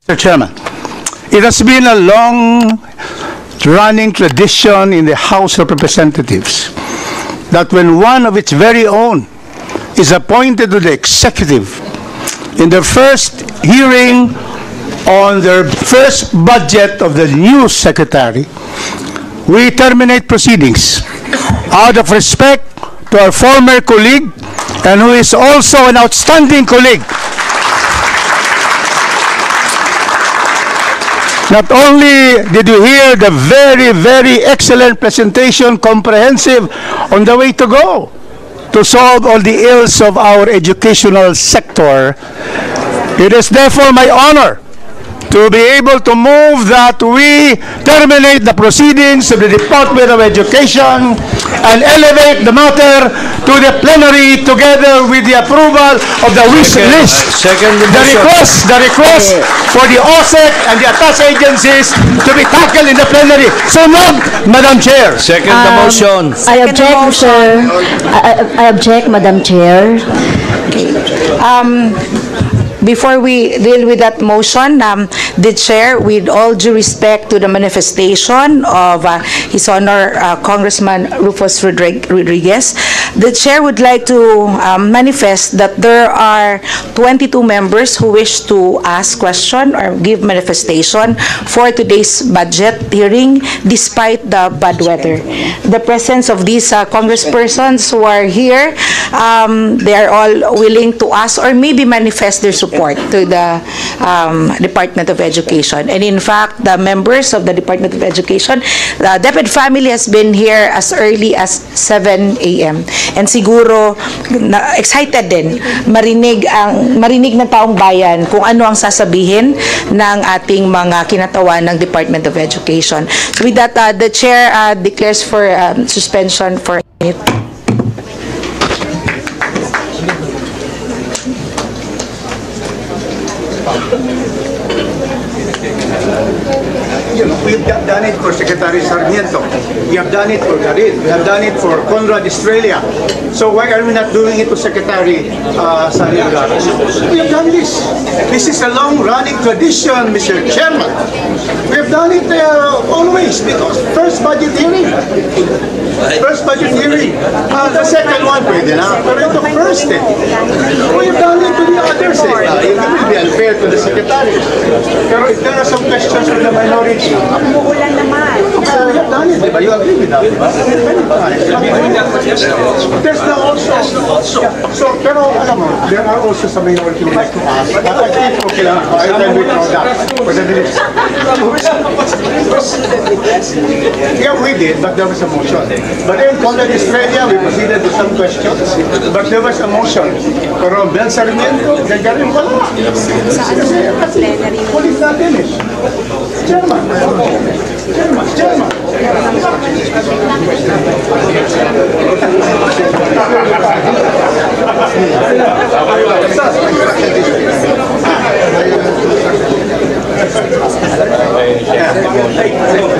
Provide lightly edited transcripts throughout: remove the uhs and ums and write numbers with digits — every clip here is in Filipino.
Mr. Chairman, it has been a long-running tradition in the House of Representatives that when one of its very own is appointed to the executive in the first hearing on their first budget of the new secretary, we terminate proceedings out of respect to our former colleague and who is also an outstanding colleague. Not only did you hear the very, very excellent presentation, comprehensive on the way to go to solve all the ills of our educational sector, it is therefore my honor to be able to move that we terminate the proceedings of the Department of Education and elevate the matter to the plenary together with the approval of the wish list. The request for the OSEC and the attached agencies to be tackled in the plenary. So moved, Madam Chair. Second the motion. I object, sir. I object, Madam Chair. Okay. Before we deal with that motion, the Chair, with all due respect to the manifestation of His Honor Congressman Rufus Rodriguez, the Chair would like to manifest that there are 22 members who wish to ask question or give manifestation for today's budget hearing despite the bad weather. The presence of these congresspersons who are here, they are all willing to ask or maybe manifest their support to the Department of Education. And in fact, the members of the Department of Education, the DepEd family has been here as early as 7 a.m. And siguro, excited din marinig ng taong bayan kung ano ang sasabihin ng ating mga kinatawan ng Department of Education. So with that, the Chair declares for suspension for a minute. We've done it for Secretary Sarmiento. We have done it for Garin. We have done it for Conrad Estrella. So why are we not doing it to Secretary Sarmiento? We have done this. This is a long-running tradition, Mr. Chairman. We have done it always because first budget hearing. First budget hearing. The second one, pwede na. Pero ito first eh. We have done it to the others eh. It will be unfair to the Secretary. Pero if there are some questions from the minority, umuulan naman. we have done it, diba? You agree with that, diba? There's now also, so, pero alam mo, there are also some minority who like to ask. I think okay lang, I can withdraw that for the minutes. Yeah, we did, but there was a motion. But in Conrad Estrella, we proceeded to some questions, but there was a motion. Pero Bel Sarmiento, gagaling wala. Kasi, ulit natin eh. Chairman.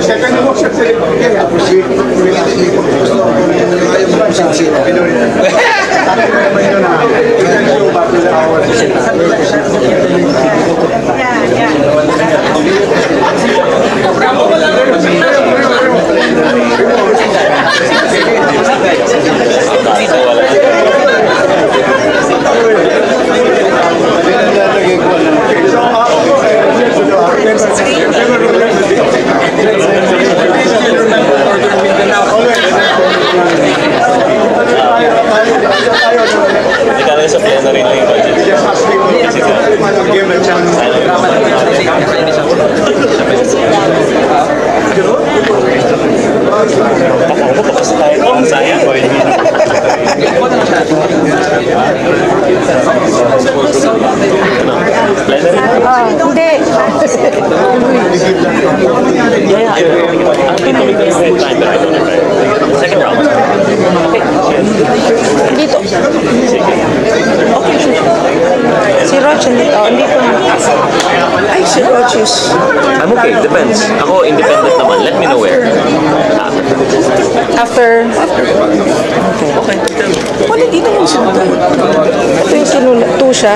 Second motion, proceed. Second round. Dito. Si Roche, dito. Ay, si Roche's. I'm okay, depends. Ako, independent naman. Let me know where. After. Okay. Wala, dito yung sinunod. Ito yung sinunod. 2 siya.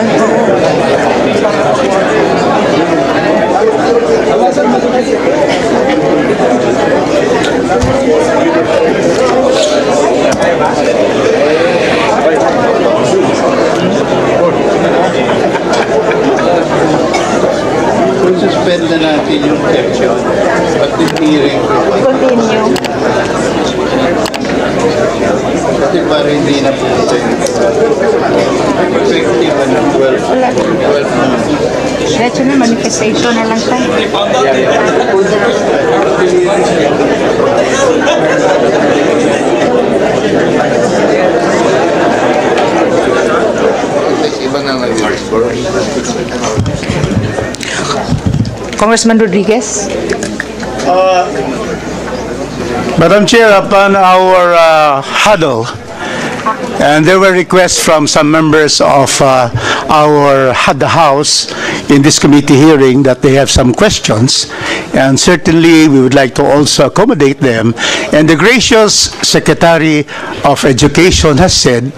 suspend na natin yung section at yung hearing. Continue. Kasi para hindi na po effective na 12 na. Diretso na, manifestation na lang tayo. Iba na ngayon. Congressman Rodriguez? Madam Chair, upon our huddle, and there were requests from some members of the House in this committee hearing that they have some questions, and certainly we would like to also accommodate them. And the gracious Secretary of Education has said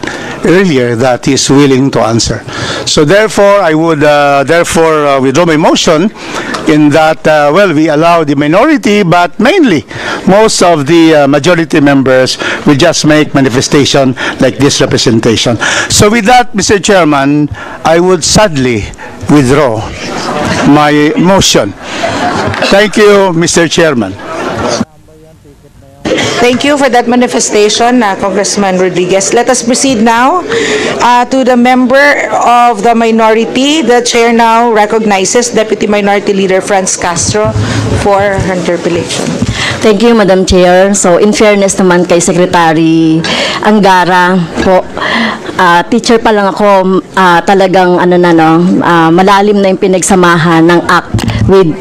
earlier that he is willing to answer. So therefore, I would withdraw my motion in that, we allow the minority, but mainly most of the majority members will just make manifestation like this representation. So with that, Mr. Chairman, I would sadly withdraw my motion. Thank you, Mr. Chairman. Thank you for that manifestation, Congressman Rodriguez. Let us proceed now to the member of the minority. The chair now recognizes Deputy Minority Leader Franz Castro for her interpellation. Thank you, Madam Chair. So, in fairness naman kay Secretary Angara po, teacher pa lang ako, talagang malalim na yung pinagsamahan ng ACT with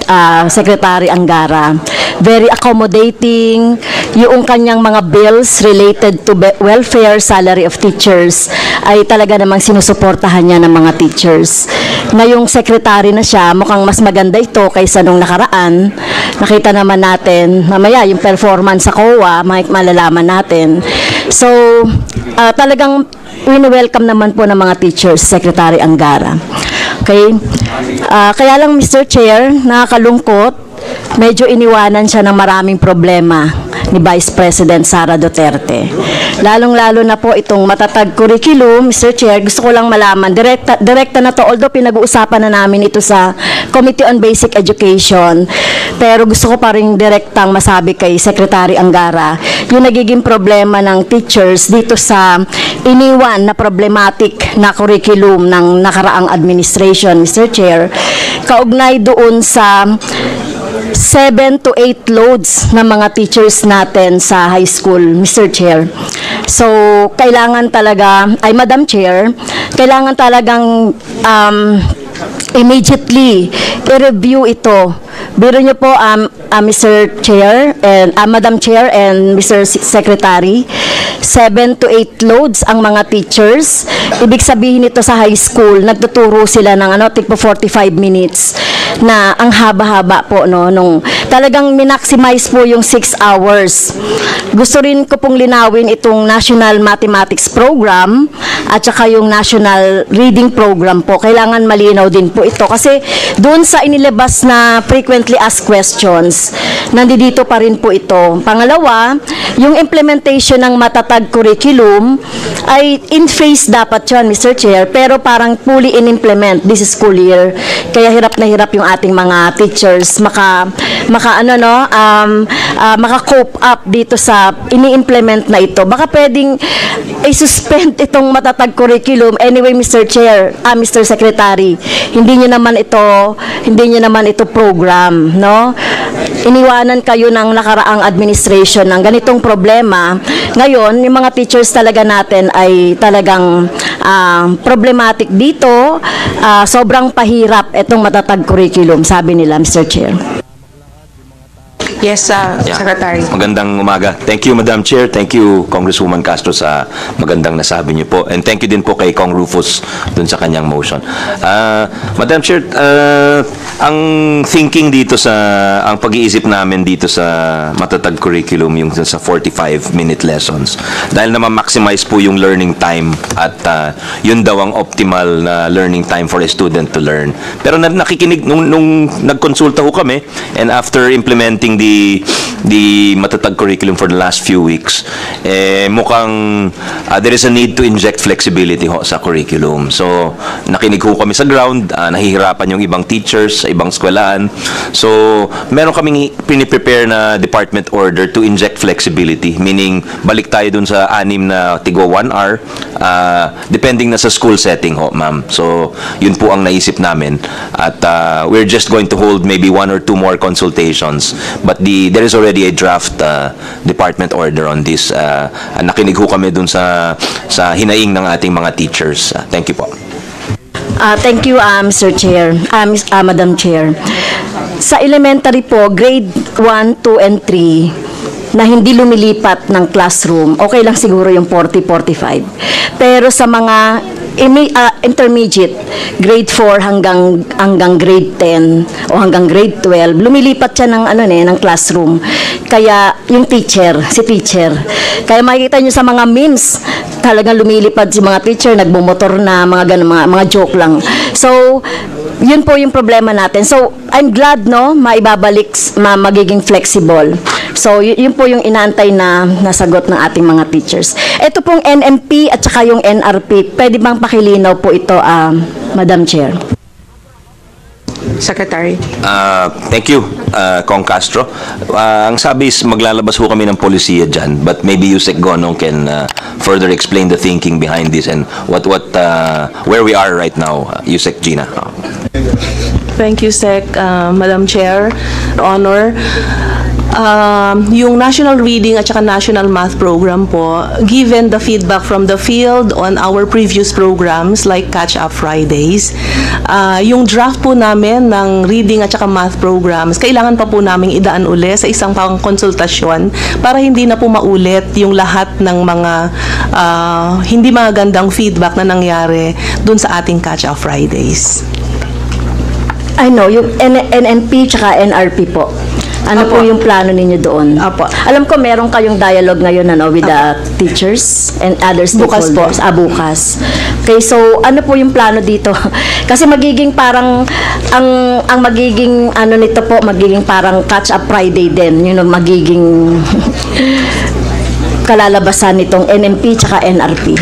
Secretary Angara. Very accommodating, yung kanyang mga bills related to welfare, salary of teachers, ay talaga namang sinusuportahan niya ng mga teachers. Ngayong secretary na siya, mukhang mas maganda ito kaysa nung nakaraan. Nakita naman natin, mamaya yung performance sa COA, malalaman natin. So, talagang wini-welcome naman po ng mga teachers, Secretary Angara. Okay? Kaya lang, Mr. Chair, nakakalungkot, medyo iniwanan siya ng maraming problema ni Vice President Sara Duterte. Lalong-lalo na po itong matatag curriculum, Mr. Chair, gusto ko lang malaman, direkta na to, although pinag-uusapan na namin ito sa Committee on Basic Education, pero gusto ko pa rin direktang masabi kay Secretary Angara, yung nagiging problema ng teachers dito sa iniwan na problematic na curriculum ng nakaraang administration, Mr. Chair, kaugnay doon sa 7 to 8 loads ng mga teachers natin sa high school, Mr. Chair. So, kailangan talaga, Madam Chair, kailangan talagang immediately i-review ito. Biro niyo po, Mr. Chair, and Madam Chair and Mr. Secretary, 7 to 8 loads ang mga teachers. Ibig sabihin nito sa high school, nagtuturo sila ng tipo 45 minutes na ang haba-haba po, no, nung talagang minaximize po yung 6 hours. Gusto rin ko pong linawin itong National Mathematics Program at saka yung National Reading Program po. Kailangan malinaw din po ito kasi doon sa inilabas na frequently asked questions, nandito pa rin po ito. Pangalawa, yung implementation ng matatag curriculum ay in phase dapat yun, Mr. Chair, pero parang fully in-implement this school year. Kaya hirap na hirap yung ating mga teachers maka-cope up dito sa ini-implement na ito. Baka pwedeng i-suspend itong matatag curriculum. Anyway, Mr. Chair, Mr. Secretary, hindi niyo naman ito program, no? Iniwanan kayo ng nakaraang administration ng ganitong problema. Ngayon, yung mga teachers talaga natin ay talagang problematic dito. Sobrang pahirap itong matatag curriculum, sabi nila, Mr. Chair. Yes, Secretary. Magandang umaga. Thank you, Madam Chair. Thank you, Congresswoman Castro, sa magandang nasabi niyo po. And thank you din po kay Cong Rufus dun sa kanyang motion. Madam Chair, ang thinking dito ang pag-iisip namin dito sa matatag curriculum, yung sa 45-minute lessons, dahil na ma-maximize po yung learning time at yun daw ang optimal na learning time for a student to learn. Pero nakikinig, nung nagkonsulta ho kami, and after implementing the the matatag curriculum for the last few weeks, mukhang there is a need to inject flexibility ho sa curriculum. So, nakinig ho kami sa ground, nahihirapan yung ibang teachers sa ibang eskwelahan. So, meron kaming piniprepare na department order to inject flexibility, meaning balik tayo dun sa 6 na tigo 1 hour, depending na sa school setting ho, ma'am. So, yun po ang naisip namin. At we're just going to hold maybe 1 or 2 more consultations. But there is already a draft department order on this. Nakinig ho kami dun sa hinaing ng ating mga teachers. Thank you po. Thank you, Mr. Chair, Madam Chair. Sa elementary po, grade 1, 2, and 3, na hindi lumilipat ng classroom, okay lang siguro yung 40-45. Pero sa mga intermediate, grade 4 hanggang grade 10 o hanggang grade 12, lumilipat siya ng classroom. Kaya yung si teacher. Kaya makikita nyo sa mga memes, talagang lumilipad si mga teacher, nagbumotor na, mga ganun, mga joke lang. So, yun po yung problema natin. So, I'm glad, maibabalik, magiging flexible. So, yun po yung inaantay na nasagot ng ating mga teachers. Ito pong NMP at saka yung NRP, pwede bang pakilinaw po ito, Madam Chair? Secretary. Thank you, Kong Castro. Ang sabi is maglalabas ho kami ng polisiya dyan, but maybe Yusek Gonong can further explain the thinking behind this and where we are right now. Yusek Gina. Thank you, Sec. Madam Chair, Honor. Yung National Reading at saka National Math Program po, given the feedback from the field on our previous programs like Catch Up Fridays, yung draft po namin ng Reading at saka Math Programs, kailangan pa po namin idaan uli sa isang pang konsultasyon para hindi na po maulit yung lahat ng mga hindi magandang feedback na nangyari dun sa ating Catch Up Fridays. I know, yung NNP tsaka NRP po. Ano Apo. po yung plano ninyo doon? Apo. Alam ko meron kayong dialogue ngayon with the teachers and other Bukas po. stakeholders. Bukas. Okay, so ano po yung plano dito? Kasi magiging parang ang magiging nito po, magiging parang Catch Up Friday din. Yun ang magiging kalalabasan nitong NMP tsaka NRP.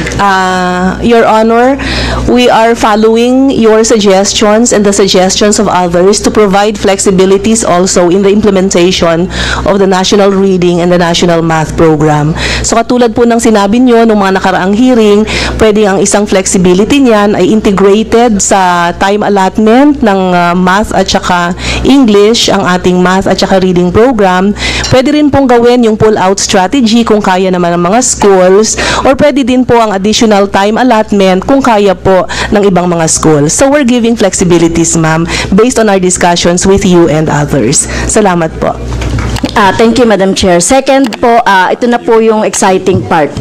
Your Honor, we are following your suggestions and the suggestions of others to provide flexibilities also in the implementation of the National Reading and the National Math Program. So katulad po ng sinabi nyo nung mga nakaraang hearing, pwede ang isang flexibility niyan ay integrated sa time allotment ng math at saka English, ang ating math at saka reading program. Pwede rin pong gawin yung pull-out strategy kung kaya naman ng mga schools, or pwede din po ang additional time allotment kung kaya po ng ibang mga schools. So we're giving flexibilities, ma'am, based on our discussions with you and others. Salamat po. Thank you, Madam Chair. Second po, ito na po yung exciting part.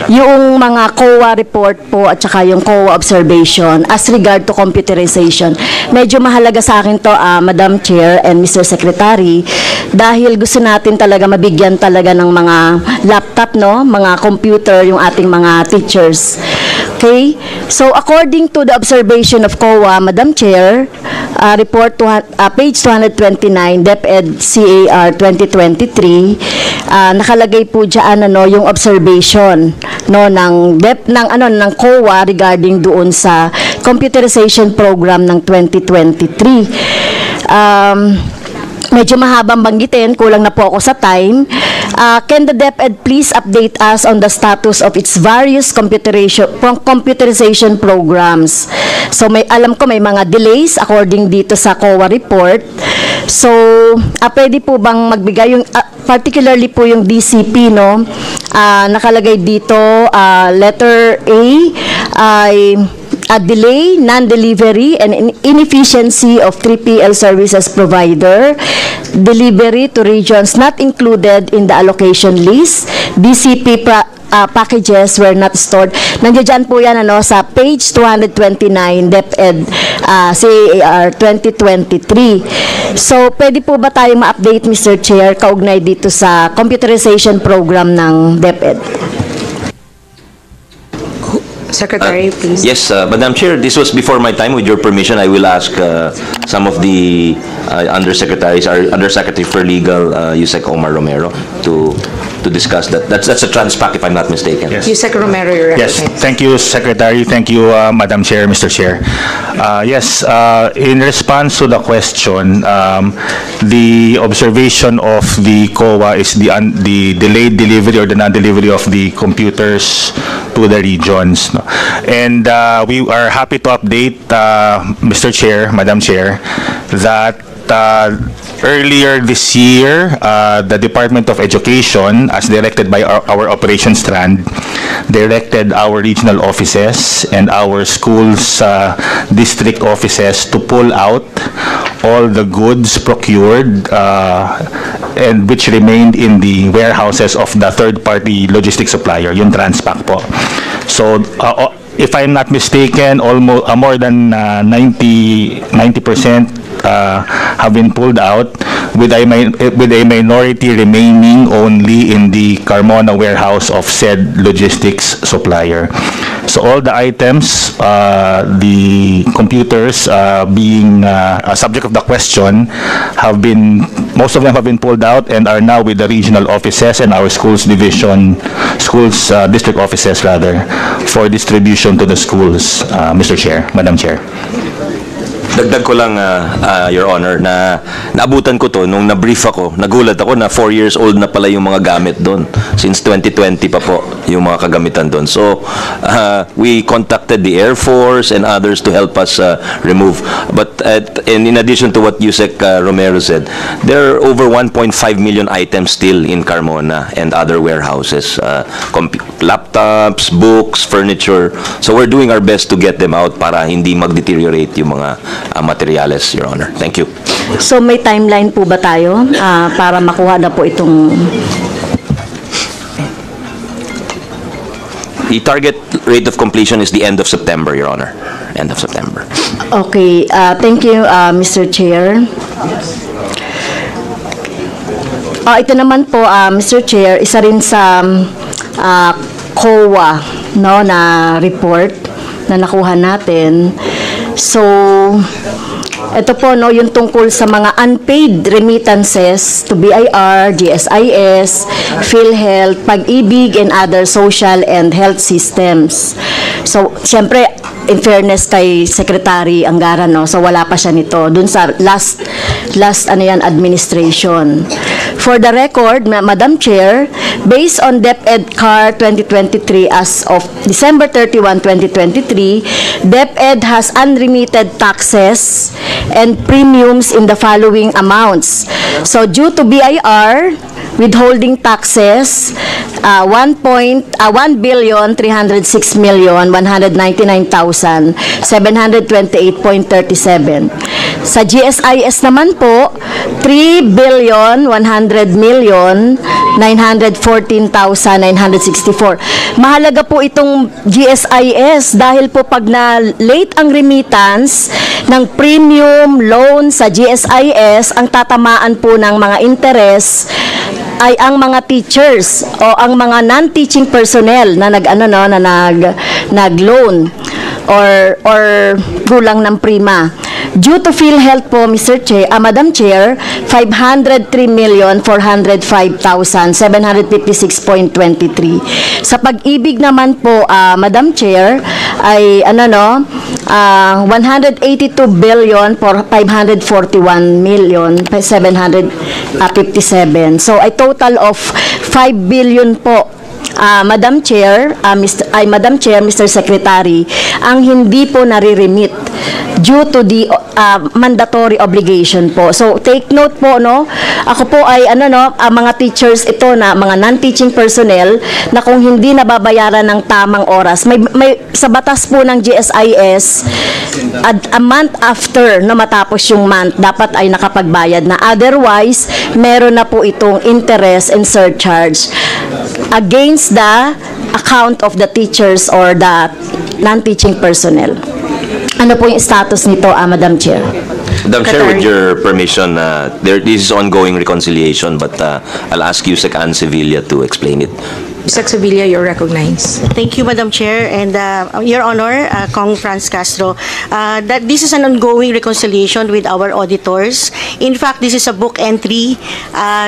Yung mga COA report po at saka yung COA observation as regard to computerization. Medyo mahalaga sa akin to, Madam Chair and Mr. Secretary, dahil gusto natin talaga mabigyan talaga ng mga laptop, mga computer yung ating mga teachers. Okay? So, according to the observation of COA, Madam Chair, report page 229, DepEd CAR 2023, nakalagay po diyan yung observation ng COA regarding doon sa computerization program ng 2023. Medyo mahabang banggitin, kulang na po ako sa time. Can the DepEd please update us on the status of its various computerization programs? So alam ko may mga delays according dito sa COA report. So pwede po bang magbigay yung particularly po yung DCP nakalagay dito letter A ay a delay, non-delivery, and inefficiency of 3PL services provider, delivery to regions not included in the allocation list, DCP packages were not stored. Nandiyan po yan sa page 229, DepEd CAR 2023. So, pwede po ba tayo ma-update, Mr. Chair, kaugnay dito sa computerization program ng DepEd? Secretary, please. Yes, Madam Chair, this was before my time. With your permission, I will ask some of the undersecretaries, our Undersecretary for Legal, Yusek Omar Romero, to discuss that. That's a Transpac, if I'm not mistaken. Yes. Yusek Romero, you're Yes, recognized. thank you, Secretary. Thank you, Madam Chair, Mr. Chair. Yes, in response to the question, the observation of the COA is the delayed delivery or the non-delivery of the computers to the regions. No? And we are happy to update, Mr. Chair, Madam Chair, that earlier this year, the Department of Education, as directed by our operations strand, directed our regional offices and our schools district offices to pull out all the goods procured and which remained in the warehouses of the third-party logistics supplier, yung Transpac po. So, if I'm not mistaken, almost more than 90% have been pulled out, with a minority remaining only in the Carmona warehouse of said logistics supplier. So all the items, the computers being a subject of the question, most of them have been pulled out and are now with the regional offices and our schools district offices rather, for distribution to the schools, Mr. Chair, Madam Chair. Dagdag ko lang, Your Honor, na naabutan ko to nung na-brief ako. Nagulat ako na 4 years old na pala yung mga gamit doon. Since 2020 pa po yung mga kagamitan doon. So, we contacted the Air Force and others to help us remove. But and in addition to what Yusek Romero said, there are over 1.5 million items still in Carmona and other warehouses. Laptops, books, furniture. So, we're doing our best to get them out para hindi mag-deteriorate yung mga materials, Your Honor. Thank you. So may timeline po ba tayo para makuha na po itong... The target rate of completion is the end of September, Your Honor. End of September. Okay, thank you, Mr. Chair. Ito naman po, Mr. Chair, isa rin sa COA, no, na report na nakuha natin. So, ito po, no, yung tungkol sa mga unpaid remittances to BIR, GSIS, PhilHealth, Pag-ibig, and other social and health systems. So, siyempre, in fairness kay Secretary Angara, no, so wala pa siya nito dun sa last administration. For the record, Madam Chair, based on DepEd CAR 2023 as of December 31, 2023, DepEd has unremitted taxes and premiums in the following amounts. So due to BIR, withholding taxes, 1,199,728.37. Sa GSIS naman po, 3,100,914,964. Mahalaga po itong GSIS dahil po pag na late ang remittance ng premium loan sa GSIS, ang tatamaan po ng mga interest ay ang mga teachers o ang mga non-teaching personnel na nag-loan or gulang ng prima. Due to PhilHealth po, Madam Chair, 503,405,756.23. Sa Pag-ibig naman po, Madam Chair, ay 182,541,757. So, a total of 5 billion po, Madam Chair, Mr. Secretary, ang hindi po nare-remit due to the mandatory obligation po. So take note po, no. Ako po ay mga teachers ito na mga non-teaching personnel na kung hindi nababayaran ng tamang oras, may sa batas po ng GSIS a month after na matapos yung month dapat ay nakapagbayad na. Otherwise, meron na po itong interest and surcharge against the account of the teachers or the non-teaching personnel. Ano po yung status nito, Madam Chair? Madam Chair, with your permission, this is ongoing reconciliation, but I'll ask you, Sec. Ann Sevilla, to explain it. Bisag Sevilla, you're recognized. Thank you, Madam Chair, and Your Honor, Kong Franz Castro, that this is an ongoing reconciliation with our auditors. In fact, this is a book entry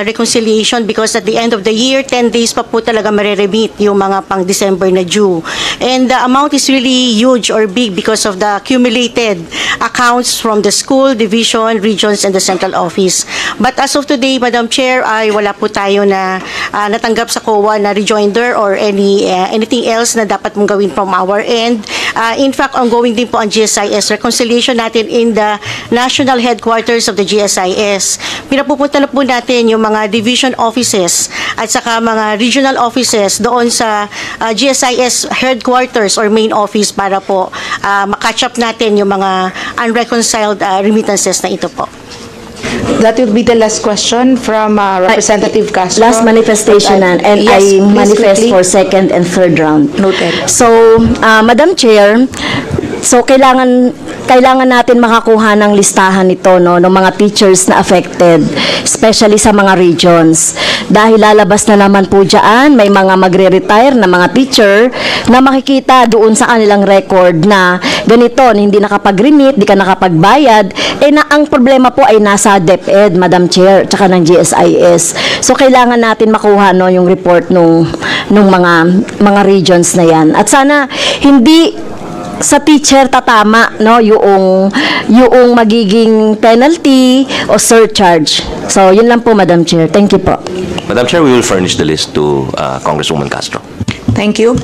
reconciliation because at the end of the year, 10 days pa po talaga mareremit yung mga pang December na due. And the amount is really huge or big because of the accumulated accounts from the school, division, regions, and the central office. But as of today, Madam Chair, ay wala po tayo na natanggap sa COA na rejoinder or anything else na dapat mong gawin from our end. In fact, ongoing din po ang GSIS reconciliation natin in the national headquarters of the GSIS. Pinapupunta na po natin yung mga division offices at saka mga regional offices doon sa GSIS headquarters or main office para po makatch up natin yung mga unreconciled remittances na ito po. That will be the last question from Representative Castro. Last manifestation and Yes, I please manifest quickly. for second and third round. Noted. So, Madam Chair, so kailangan natin makakuha ng listahan nito no ng mga teachers na affected, especially sa mga regions. Dahil lalabas na naman po diyan, may mga magre-retire na mga teacher na makikita doon sa kanilang record na ganito, hindi nakapag-remit, di ka nakapagbayad, na ang problema po ay nasa DepEd, Madam Chair, tsaka ng GSIS. So kailangan natin makuha no yung report nung mga regions na yan. At sana hindi sa teacher tatama no yung magiging penalty o surcharge. So yun lang po, Madam Chair. Thank you po. Madam Chair, we will furnish the list to Congresswoman Castro. Thank you.